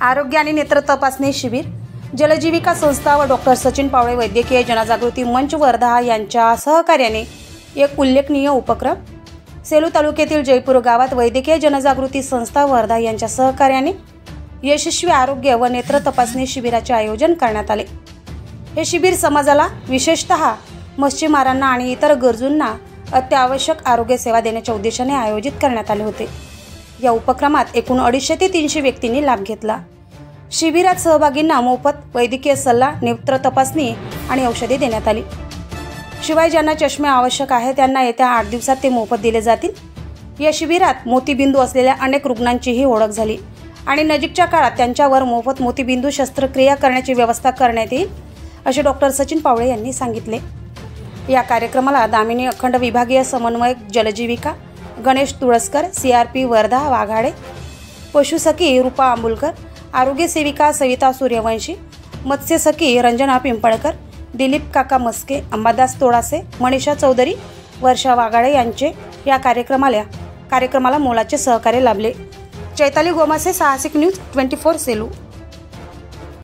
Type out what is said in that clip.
आरोग्य आणि नेत्र तपासणी शिबिर जलजीविका संस्था व डॉक्टर सचिन पावळे वैद्यकीय जनजागृती मंच वर्धा यांच्या सहकार्याने एक उल्लेखनीय उपक्रम सेलू तालुक्यातील जयपूर गावात वैद्यकीय जनजागृती संस्था वर्धा यांच्या सहकार्याने यशस्वी आरोग्य व नेत्र तपासणी शिबिराचे आयोजन करण्यात आले। हे शिबिर समाजाला विशेषतः मच्छीमारांना आणि इतर गरजूंना अत्यावश्यक आरोग्य सेवा देण्याच्या उद्देशाने आयोजित करण्यात आले होते। या उपक्रमात एकूण 250 ते 300 व्यक्तींनी लाभ घेतला। शिबिरात सहभागींना मोफत वैद्यकीय सल्ला, नेत्र तपासणी आणि औषधे देण्यात आली। शिवाय ज्यांना चष्मे आवश्यक आहे त्यांना येत्या 8 दिवसात ते मोफत दिले जातील। या शिबिरात मोतीबिंदू असलेल्या अनेक रुग्णांचीही ओळख झाली आणि नजीकच्या काळात त्यांच्यावर मोफत मोतीबिंदू शस्त्रक्रिया करण्याची व्यवस्था करण्यात येईल, असे डॉक्टर सचिन पावळे यांनी सांगितले। या कार्यक्रमाला दामिनी अखंड विभागीय समन्वयक जलजीविका गणेश तुळसकर, CRP वर्धा वाघाडे, पशुसखी रूपा आंबुलकर, आरोग्य सेविका सविता सूर्यवंशी, मत्स्यसखी रंजना पिंपळकर, दिलीप काका मस्के, अंबादास तोडासे, मनीषा चौधरी, वर्षा वाघाडे यांचे या कार्यक्रमाला मोलाचे सहकार्य लाभले। चैताली गोमासे, साहसिक न्यूज 24 सेलू।